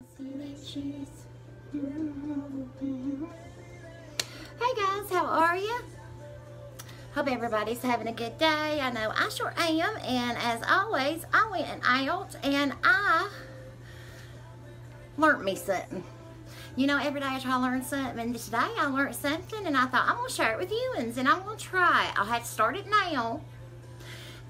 Hey guys, how are you? Hope everybody's having a good day. I know I sure am, and as always, I went out and I learned me something. You know, every day I try to learn something, and today I learned something, and I thought I'm going to share it with you, and I'm going to try it. I'll have to start it now,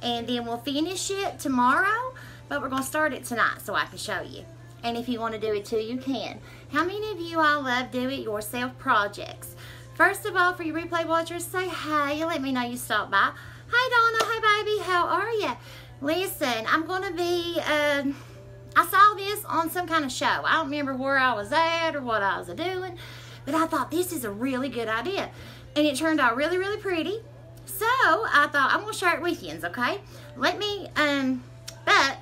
and then we'll finish it tomorrow, but we're going to start it tonight so I can show you. And if you want to do it too, you can. How many of you all love do-it-yourself projects? First of all, for your replay watchers, say hey. Let me know you stopped by. Hey, Donna. Hey, baby. How are you? Listen, I'm going to be, I saw this on some kind of show. I don't remember where I was at or what I was doing, but I thought this is a really good idea. And it turned out really, really pretty. So, I thought I'm going to share it with you, okay? Let me, but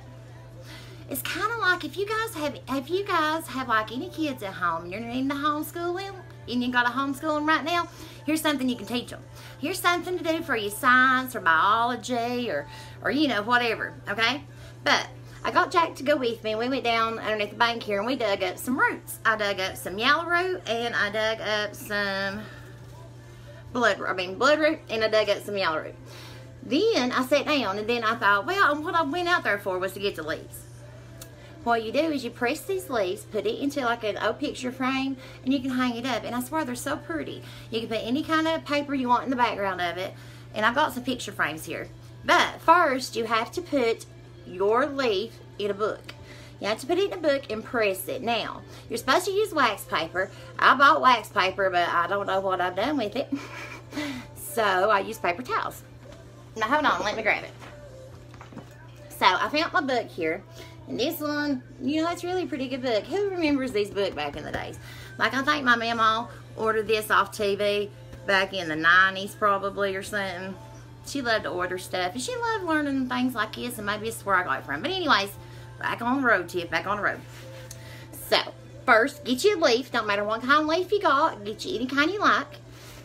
it's kind of like if you guys have like any kids at home and you're needing to homeschool them and you got to homeschool them right now, here's something you can teach them. Here's something to do for your science or biology or you know, whatever, okay? But I got Jack to go with me. We went down underneath the bank here and we dug up some roots. I dug up some yellow root and I dug up some bloodroot and I dug up some yellow root. Then I sat down and then I thought, well, what I went out there for was to get the leaves. What you do is you press these leaves, put it into like an old picture frame, and you can hang it up. And I swear they're so pretty. You can put any kind of paper you want in the background of it. And I've got some picture frames here. But first, you have to put your leaf in a book. You have to put it in a book and press it. Now, you're supposed to use wax paper. I bought wax paper, but I don't know what I've done with it. So, I use paper towels. Now, hold on. Let me grab it. So, I found my book here. And this one, you know, it's really a pretty good book. Who remembers these books back in the days? Like, I think my mama ordered this off TV back in the 90s probably or something. She loved to order stuff. And she loved learning things like this, and maybe it's where I got it from. But anyways, back on the road, Tiff, back on the road. So, first, get you a leaf. Don't matter what kind of leaf you got. Get you any kind you like.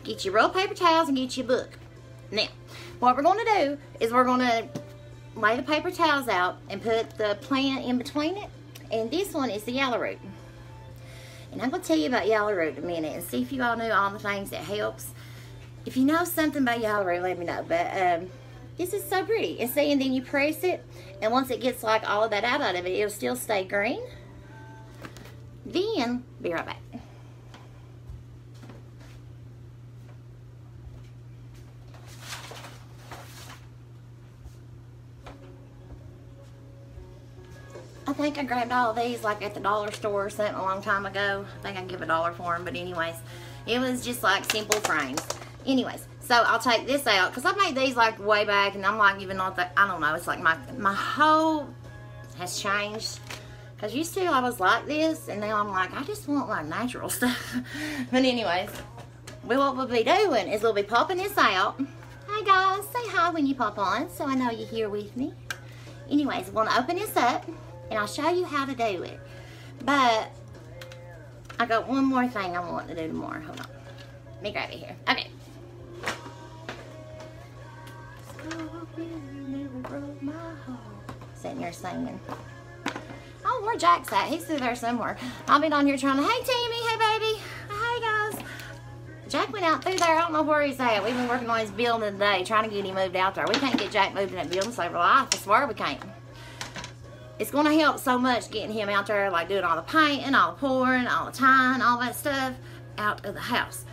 Get your rolled paper towels and get you a book. Now, what we're going to do is we're going to lay the paper towels out and put the plant in between it. And this one is the yellow root. And I'm going to tell you about yellow root in a minute and see if you all know all the things that helps. If you know something about yellow root, let me know. But this is so pretty. And see, and then you press it, and once it gets like all of that out of it, it'll still stay green. Then, be right back. I think I grabbed all of these like at the dollar store or something a long time ago. I think I can give $1 for them, but anyways, it was just like simple frames. Anyways, so I'll take this out because I made these like way back, and I'm like even not that, I don't know, it's like my whole has changed. Because used to I was like this, and now I'm like, I just want like natural stuff. But anyways, what we'll be doing is we'll be popping this out. Hey guys, say hi when you pop on so I know you're here with me. Anyways, we're going to open this up. And I'll show you how to do it. But I got one more thing I want to do tomorrow. Hold on. Let me grab it here. Okay. Sitting here singing. Oh, where Jack's at? He's through there somewhere. I'll be down here trying to, hey Timmy, hey baby, hey guys. Jack went out through there. I don't know where he's at. We've been working on his building today, trying to get him moved out there. We can't get Jack moved in that building, save our life. I swear we can't. It's going to help so much getting him out there, like doing all the painting, all the pouring, all the tying, all that stuff out of the house.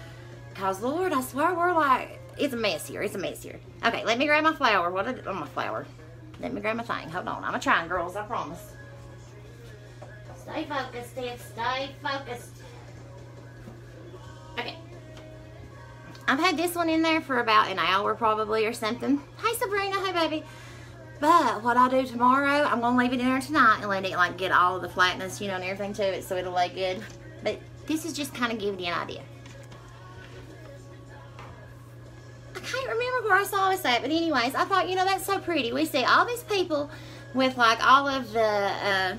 Because, Lord, I swear we're like, it's a mess here. It's a mess here. Okay, let me grab my flower. My flower. Let me grab my thing. Hold on. I'm trying, girls. I promise. Stay focused, Steph. Stay focused. Okay. I've had this one in there for about an hour probably or something. Hey, Sabrina. Hey, baby. But what I'll do tomorrow, I'm going to leave it in there tonight and let it like get all of the flatness, you know, and everything to it so it'll lay good. But this is just kind of giving you an idea. I can't remember where I saw this at, but anyways, I thought, you know, that's so pretty. We see all these people with like all of the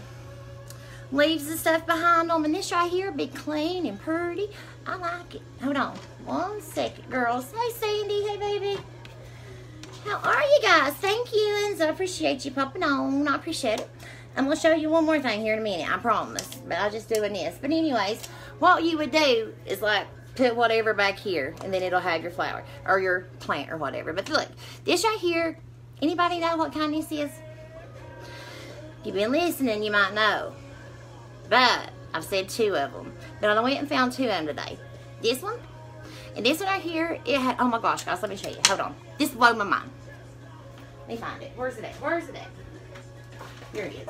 leaves and stuff behind them, and this right here be clean and pretty. I like it. Hold on. 1 second, girls. Hey, Sandy. Hey, baby. How are you guys? Thank you, and I appreciate you popping on. I appreciate it. I'm going to show you one more thing here in a minute, I promise. But I'll just doing this. But anyways, what you would do is like put whatever back here, and then it'll have your flower or your plant or whatever. But look, this right here, anybody know what kind this is? If you've been listening, you might know. But I've said 2 of them. But I went and found 2 of them today. This one and this one right here, it had, oh my gosh, guys, let me show you. Hold on. This blew my mind. Let me find it. Where's it at? Where's it at? Here it is.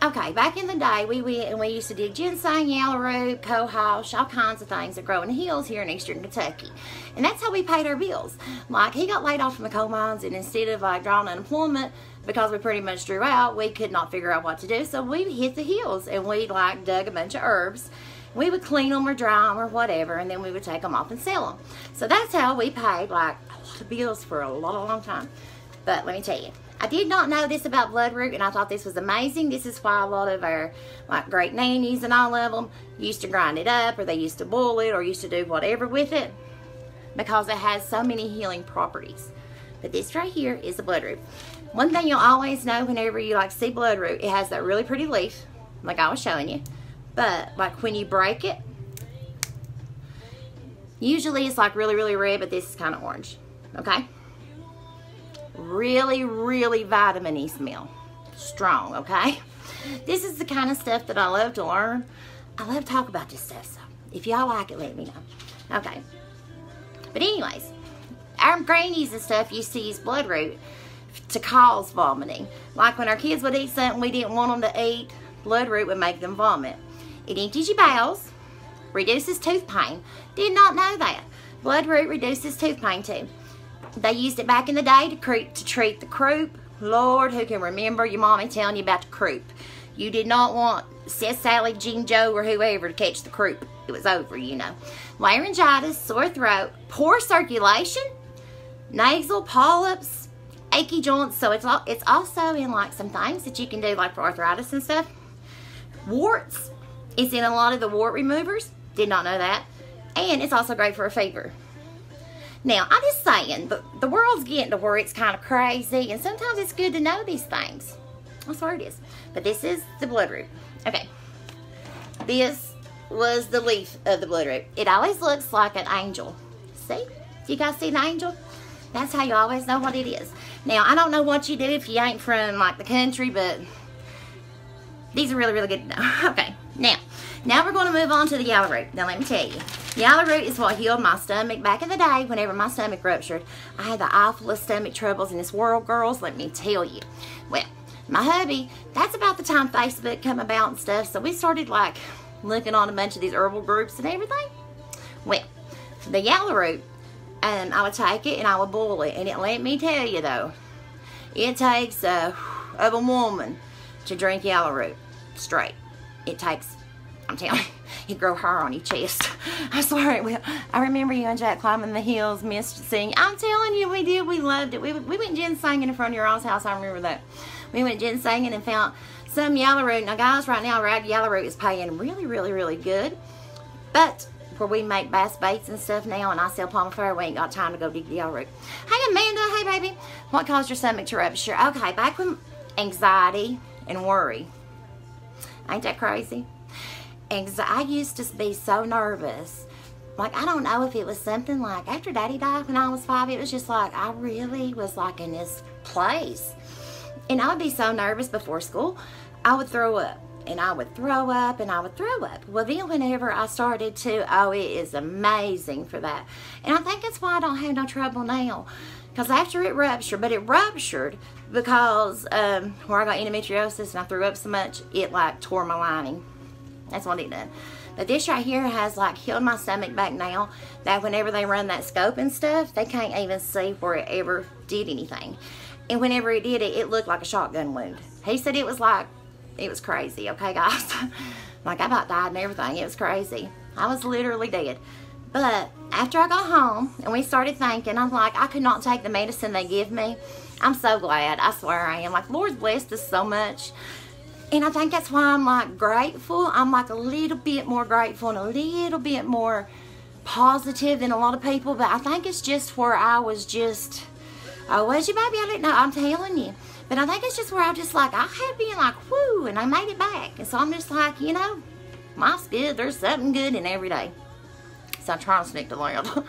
Okay, back in the day, we went and we used to dig ginseng, yellow root, cohosh, all kinds of things that grow in the hills here in eastern Kentucky. And that's how we paid our bills. Like, he got laid off from the coal mines, and instead of like drawing unemployment, because we pretty much drew out, we could not figure out what to do. So we hit the hills, and we like dug a bunch of herbs. We would clean them or dry them or whatever, and then we would take them off and sell them. So that's how we paid like a lot of bills for a long time. But let me tell you, I did not know this about bloodroot, and I thought this was amazing. This is why a lot of our like great nannies and all of them used to grind it up, or they used to boil it, or used to do whatever with it, because it has so many healing properties. But this right here is the bloodroot. One thing you'll always know whenever you like see bloodroot, it has that really pretty leaf, like I was showing you. But like when you break it, usually it's like really red, but this is kind of orange. Okay. Really vitamin-y smell. Strong, okay? This is the kind of stuff that I love to learn. I love to talk about this stuff, so if y'all like it, let me know. Okay. But anyways, our grannies and stuff used to use bloodroot to cause vomiting. Like when our kids would eat something we didn't want them to eat, bloodroot would make them vomit. It empties your bowels, reduces tooth pain. Did not know that. Bloodroot reduces tooth pain too. They used it back in the day to treat the croup. Lord, who can remember your mommy telling you about the croup? You did not want Sis, Sally, Jean, Joe, or whoever to catch the croup. It was over, you know. Laryngitis, sore throat, poor circulation, nasal polyps, achy joints. So it's also in like some things that you can do like for arthritis and stuff. Warts. It's in a lot of the wart removers. Did not know that. And it's also great for a fever. Now, I'm just saying, the world's getting to where it's kind of crazy, and sometimes it's good to know these things. I swear it is. But this is the bloodroot. Okay. This was the leaf of the bloodroot. It always looks like an angel. See? Do you guys see an angel? That's how you always know what it is. Now, I don't know what you do if you ain't from, like, the country, but these are really good to know. Okay. Now we're going to move on to the yellow root. Now, let me tell you. Yellow root is what healed my stomach. Back in the day, whenever my stomach ruptured, I had the awfulest stomach troubles in this world, girls, let me tell you. Well, my hubby, that's about the time Facebook come about and stuff, so we started, like, looking on a bunch of these herbal groups and everything. Well, the yellow root, I would take it and I would boil it, and let me tell you, though, it takes of a woman to drink yellow root straight. It takes, I'm telling you, you grow hair on your chest. I swear it will. I remember you and Jack climbing the hills, missed singing. I'm telling you, we did. We loved it. We went ginsenging in front of your all's house. I remember that. We went ginsenging and found some yellow root. Now, guys, right now, red yellow root is paying really good. But where we make bass baits and stuff now, and I sell palm fire, we ain't got time to go dig the yellow root. Hey, Amanda. Hey, baby. What caused your stomach to rupture? Okay, back when anxiety and worry. Ain't that crazy? I used to be so nervous. Like, I don't know if it was something like after Daddy died when I was 5, it was just like I really was like in this place. And I would be so nervous before school, I would throw up. And I would throw up and I would throw up. Well, then whenever I started to, oh, it is amazing for that. And I think that's why I don't have no trouble now. Because after it ruptured, but it ruptured because where I got endometriosis and I threw up so much, it like tore my lining. That's what it done. But this right here has like healed my stomach back now, that whenever they run that scope and stuff, they can't even see where it ever did anything. And whenever it did it looked like a shotgun wound. He said it was like, it was crazy, okay guys? Like I about died and everything, it was crazy. I was literally dead. But after I got home and we started thinking, I'm like, I could not take the medicine they give me. I'm so glad, I swear I am. Like, Lord's blessed us so much. And I think that's why I'm like grateful. I'm like a little bit more grateful and a little bit more positive than a lot of people. But I think it's just where I was just, oh, was you, baby? I didn't know. I'm telling you. But I think it's just where I just like, I have been like, whoo, and I made it back. And so I'm just like, you know, life's good. There's something good in every day. So I try to stick to that.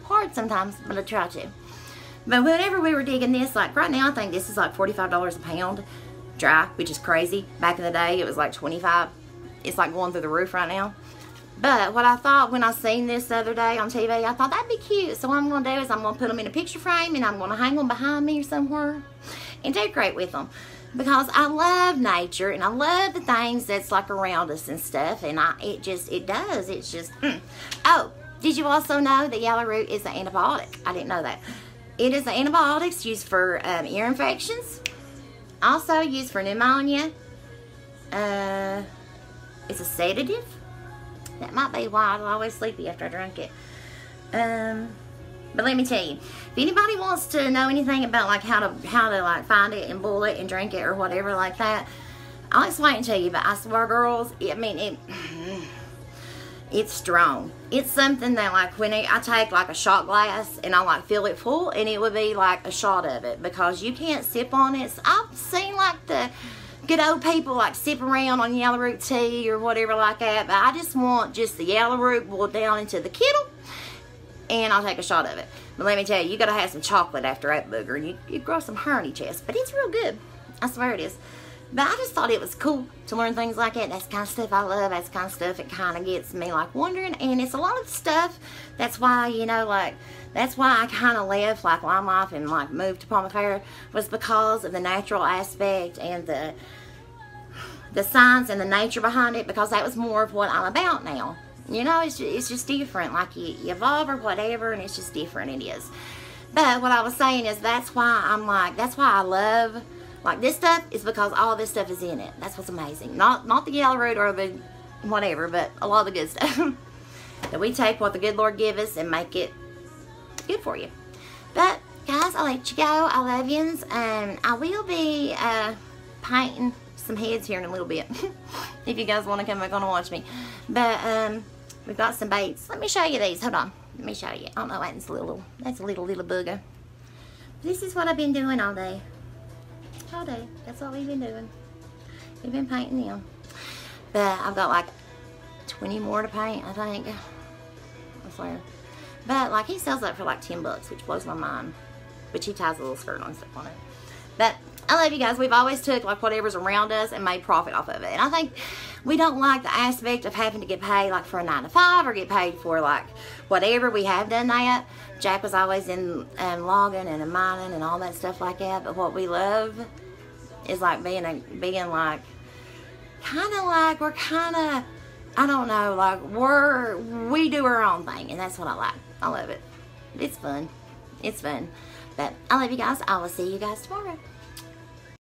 Hard sometimes, but I try to. But whenever we were digging this, like right now, I think this is like $45 a pound dry, which is crazy. Back in the day, it was like 25. It's like going through the roof right now. But what I thought when I seen this the other day on TV, I thought that'd be cute. So what I'm going to do is I'm going to put them in a picture frame and I'm going to hang them behind me or somewhere and decorate with them. Because I love nature and I love the things that's like around us and stuff. And it does. It's just, Oh, did you also know that yellow root is an antibiotic? I didn't know that. It is an antibiotic used for ear infections. Also used for pneumonia. It's a sedative. That might be why I'm always sleepy after I drink it. But let me tell you, if anybody wants to know anything about like how to like find it and boil it and drink it or whatever like that, I'll explain it to you. But I swear, girls, it's strong. It's something that like when I take like a shot glass and I like fill it full, and it would be like a shot of it because you can't sip on it. So I've seen like the good old people like sip around on yellow root tea or whatever like that, but I just want just the yellow root boiled down into the kettle and I'll take a shot of it. But let me tell you, you gotta have some chocolate after that booger and you grow some hair on your chest, but it's real good. I swear it is. But I just thought it was cool to learn things like that. That's the kind of stuff I love. That's the kind of stuff that kind of gets me like wondering. And it's a lot of stuff. That's why, you know, like, that's why I kind of left like Lime Life and like moved to Palma Fair, was because of the natural aspect and the science and the nature behind it, because that was more of what I'm about now. You know, it's just different. Like you evolve or whatever, and it's just different. It is. But what I was saying is that's why I'm like, that's why I love like this stuff, is because all this stuff is in it. That's what's amazing. Not the yellow root or the whatever, but a lot of the good stuff. That we take what the good Lord give us and make it good for you. But guys, I'll let you go. I love yous. I will be painting some heads here in a little bit. If you guys want to come back on and watch me. But we've got some baits. Let me show you these. Hold on. Let me show you. I don't know, that's a little booger. This is what I've been doing all day. All day. That's what we've been doing. We've been painting them. But I've got like 20 more to paint, I think. I swear. But like he sells that for like 10 bucks, which blows my mind. But he ties a little skirt on stuff on it. But I love you guys. We've always took like whatever's around us and made profit off of it. And I think we don't like the aspect of having to get paid like for a 9 to 5 or get paid for like whatever. We have done that. Jack was always in logging and mining and all that stuff like that. But what we love is like being like kind of like we're kind of, I don't know, like we do our own thing, and that's what I like. I love it. It's fun. It's fun. But I love you guys. I will see you guys tomorrow.